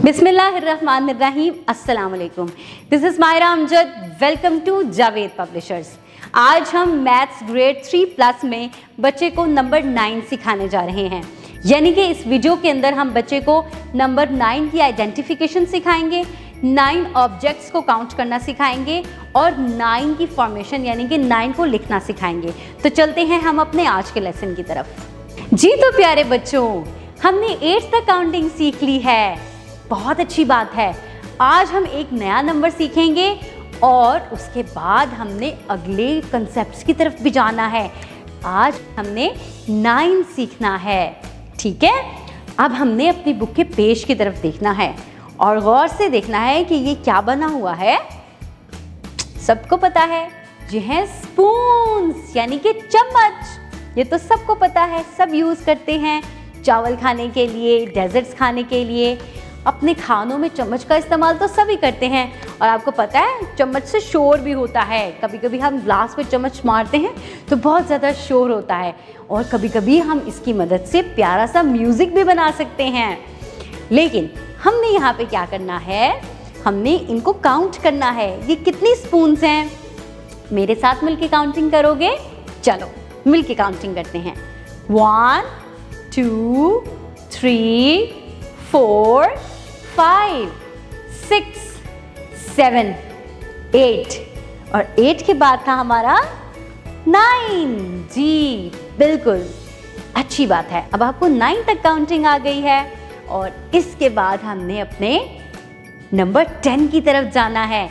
बिस्मिल्लाहिर्रहमानिर्रहीम, अस्सलाम वालेकुम। This is Myra Amjad. Welcome to Javed publishers. आज हम मैथ्स ग्रेड 3+ में बच्चे को नंबर 9 सिखाने जा रहे हैं। यानी कि इस वीडियो के अंदर हम बच्चे को नंबर 9 की आइडेंटिफिकेशन सिखाएंगे, 9 ऑब्जेक्ट्स को काउंट करना सिखाएंगे और 9 की फॉर्मेशन यानी कि 9 को लिखना सिखाएंगे। तो चलते हैं हम अपने आज के लेसन की तरफ। जी तो प्यारे बच्चों, हमने 8 तक काउंटिंग सीख ली है, बहुत अच्छी बात है। आज हम एक नया नंबर सीखेंगे और उसके बाद हमने अगले कंसेप्ट्स की तरफ भी जाना है। आज हमने 9 सीखना है, ठीक है। अब हमने अपनी बुक के पेज की तरफ देखना है और गौर से देखना है कि ये क्या बना हुआ है। सबको पता है, ये है स्पून्स यानी कि चम्मच। ये तो सबको पता है, सब यूज़ करते हैं चावल खाने के लिए, डेजर्ट्स खाने के लिए। अपने खानों में चम्मच का इस्तेमाल तो सभी करते हैं और आपको पता है चम्मच से शोर भी होता है। कभी कभी हम ग्लास पे चम्मच मारते हैं तो बहुत ज़्यादा शोर होता है और कभी कभी हम इसकी मदद से प्यारा सा म्यूज़िक भी बना सकते हैं। लेकिन हमने यहाँ पे क्या करना है, हमने इनको काउंट करना है। ये कितनी स्पून्स हैं, मेरे साथ मिलके काउंटिंग करोगे? चलो मिलके काउंटिंग करते हैं। 1 2 3 4 5 6 7 8 और 8 के बाद था हमारा 9। जी बिल्कुल, अच्छी बात है। अब आपको 9 तक काउंटिंग आ गई है और इसके बाद हमने अपने नंबर 10 की तरफ जाना है।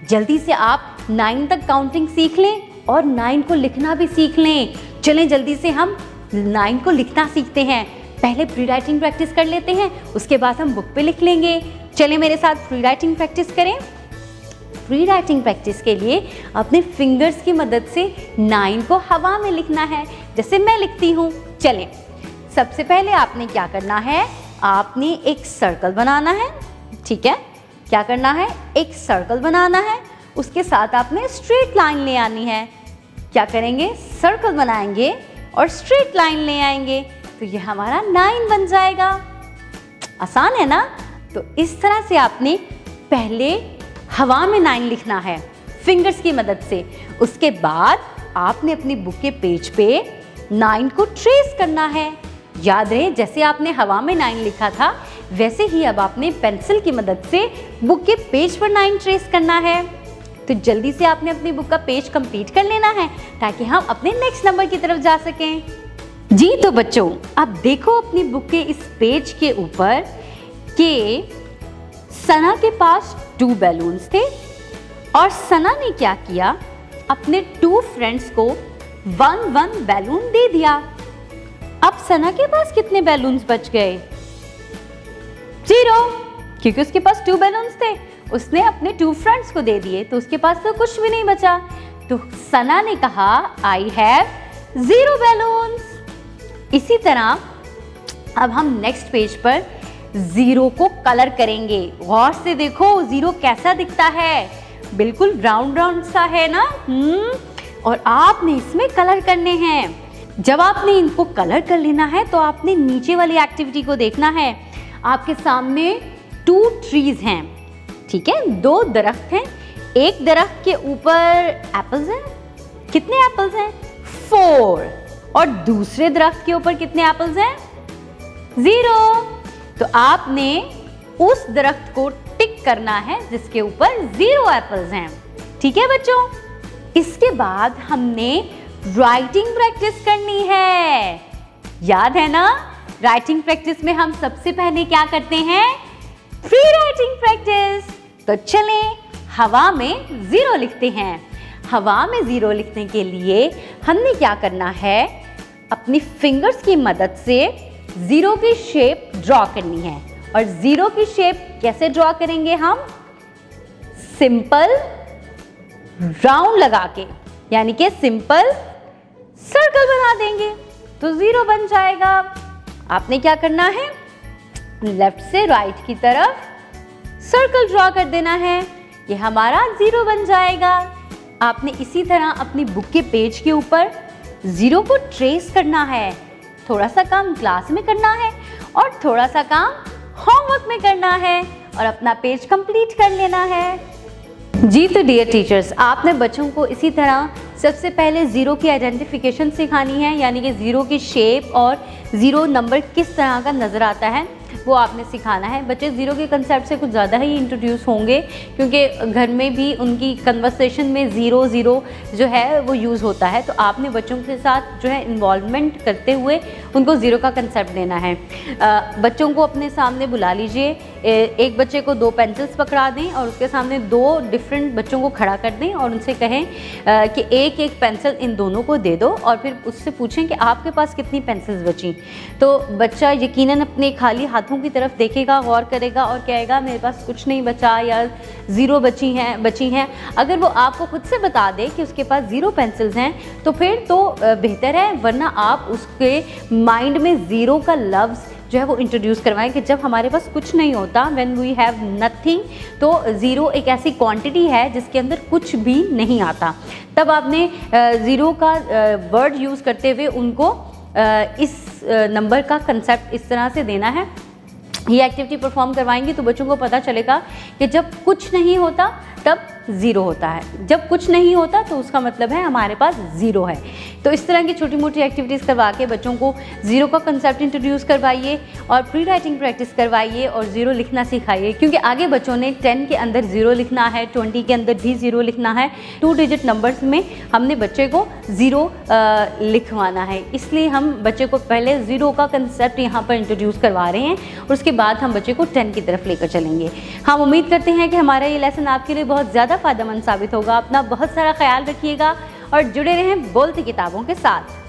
जल्दी से आप 9 तक काउंटिंग सीख लें और 9 को लिखना भी सीख लें। चलें जल्दी से हम 9 को लिखना सीखते हैं। पहले प्री राइटिंग प्रैक्टिस कर लेते हैं, उसके बाद हम बुक पे लिख लेंगे। चलें मेरे साथ प्री राइटिंग प्रैक्टिस करें। प्री राइटिंग प्रैक्टिस के लिए अपने फिंगर्स की मदद से 9 को हवा में लिखना है, जैसे मैं लिखती हूँ। चलें, सबसे पहले आपने क्या करना है, आपने एक सर्कल बनाना है, ठीक है। क्या करना है, एक सर्कल बनाना है, उसके साथ आपने स्ट्रेट लाइन ले आनी है। क्या करेंगे, सर्कल बनाएंगे और स्ट्रेट लाइन ले आएंगे, तो ये हमारा 9 बन जाएगा। आसान है ना। तो इस तरह से आपने पहले हवा में 9 लिखना है फिंगर्स की मदद से। उसके बाद आपने अपनी बुक के पेज पे 9 को ट्रेस करना है। याद रहे, जैसे आपने हवा में 9 लिखा था वैसे ही अब आपने पेंसिल की मदद से बुक के पेज पर 9 ट्रेस करना है। तो जल्दी से आपने अपनी बुक का पेज कंप्लीट कर लेना है ताकि हम अपने नेक्स्ट नंबर की तरफ जा सकें। जी तो बच्चों, अब देखो अपनी बुक के इस पेज के ऊपर कि सना के पास 2 बैलून्स थे और सना ने क्या किया, अपने 2 फ्रेंड्स को 1 बैलून दे दिया। अब सना के पास कितने बैलून्स बच गए? 0, क्योंकि उसके पास 2 बैलून्स थे। उसने अपने 2 फ्रेंड्स को दे दिए तो उसके पास तो कुछ भी नहीं बचा। तो सना ने कहा आई हैव 0 बैलून्स। इसी तरह अब हम नेक्स्ट पेज पर 0 को कलर करेंगे। गौर से देखो 0 कैसा दिखता है, बिल्कुल राउंड राउंड सा है ना। और आपने इसमें कलर करने हैं। जब आपने इनको कलर कर लेना है तो आपने नीचे वाली एक्टिविटी को देखना है। आपके सामने 2 ट्रीज हैं, ठीक है, 2 दरख्त हैं। एक दरख्त के ऊपर एप्पल्स हैं। कितने एप्पल्स हैं? 4। और दूसरे दरख्त के ऊपर कितने एप्पल्स हैं? 0। तो आपने उस दरख्त को टिक करना है जिसके ऊपर 0 एप्पल्स हैं, ठीक है बच्चों। इसके बाद हमने राइटिंग प्रैक्टिस करनी है। याद है ना, राइटिंग प्रैक्टिस में हम सबसे पहले क्या करते हैं, प्री राइटिंग प्रैक्टिस। तो चलें हवा में 0 लिखते हैं। हवा में 0 लिखने के लिए हमने क्या करना है, अपनी फिंगर्स की मदद से 0 की शेप ड्रॉ करनी है। और 0 की शेप कैसे ड्रॉ करेंगे हम? सिंपल राउंड लगा के, यानी कि सिंपल सर्कल बना देंगे तो 0 बन जाएगा। आपने क्या करना है, लेफ्ट से राइट की तरफ सर्कल ड्रॉ कर देना है, ये हमारा 0 बन जाएगा। आपने इसी तरह अपनी बुक के पेज के ऊपर 0 को ट्रेस करना है। थोड़ा सा काम क्लास में करना है और थोड़ा सा काम होमवर्क में करना है। और अपना पेज कंप्लीट कर लेना है। जी तो डियर टीचर्स, आपने बच्चों को इसी तरह सबसे पहले ज़ीरो की आइडेंटिफिकेशन सिखानी है, यानी कि ज़ीरो की शेप और ज़ीरो नंबर किस तरह का नज़र आता है वो आपने सिखाना है। बच्चे ज़ीरो के कंसेप्ट से कुछ ज़्यादा ही इंट्रोड्यूस होंगे, क्योंकि घर में भी उनकी कन्वर्सेशन में ज़ीरो ज़ीरो जो है वो यूज़ होता है। तो आपने बच्चों के साथ जो है इन्वॉल्वमेंट करते हुए उनको ज़ीरो का कंसेप्ट देना है। बच्चों को अपने सामने बुला लीजिए, एक बच्चे को 2 पेंसिल्स पकड़ा दें और उसके सामने 2 डिफरेंट बच्चों को खड़ा कर दें और उनसे कहें कि एक एक पेंसिल इन दोनों को दे दो, और फिर उससे पूछें कि आपके पास कितनी पेंसिल्स बची। तो बच्चा यकीनन अपने खाली हाथों की तरफ देखेगा, गौर करेगा और कहेगा मेरे पास कुछ नहीं बचा या ज़ीरो बची हैं। अगर वो आपको खुद से बता दे कि उसके पास 0 पेंसिल्स हैं तो फिर तो बेहतर है, वरना आप उसके माइंड में ज़ीरो का लफ्ज़ जो है वो इंट्रोड्यूस करवाएं कि जब हमारे पास कुछ नहीं होता, व्हेन वी हैव नथिंग, तो ज़ीरो एक ऐसी क्वांटिटी है जिसके अंदर कुछ भी नहीं आता। तब आपने ज़ीरो का वर्ड यूज़ करते हुए उनको इस नंबर का कंसेप्ट इस तरह से देना है। ये एक्टिविटी परफॉर्म करवाएंगे तो बच्चों को पता चलेगा कि जब कुछ नहीं होता तब ज़ीरो होता है, जब कुछ नहीं होता तो उसका मतलब है हमारे पास ज़ीरो है। तो इस तरह की छोटी मोटी एक्टिविटीज़ करवा के बच्चों को ज़ीरो का कंसेप्ट इंट्रोड्यूस करवाइए और प्री राइटिंग प्रैक्टिस करवाइए और ज़ीरो लिखना सिखाइए, क्योंकि आगे बच्चों ने 10 के अंदर ज़ीरो लिखना है, 20 के अंदर भी ज़ीरो लिखना है। 2 डिजिट नंबर्स में हमने बच्चे को ज़ीरो लिखवाना है, इसलिए हम बच्चे को पहले ज़ीरो का कंसेप्ट यहाँ पर इंट्रोड्यूस करवा रहे हैं और उसके बाद हम बच्चे को 10 की तरफ लेकर चलेंगे। हम उम्मीद करते हैं कि हमारा ये लेसन आपके लिए बहुत ज़्यादा फ़ायदेमंद साबित होगा। अपना बहुत सारा ख्याल रखिएगा और जुड़े रहें बोलती किताबों के साथ।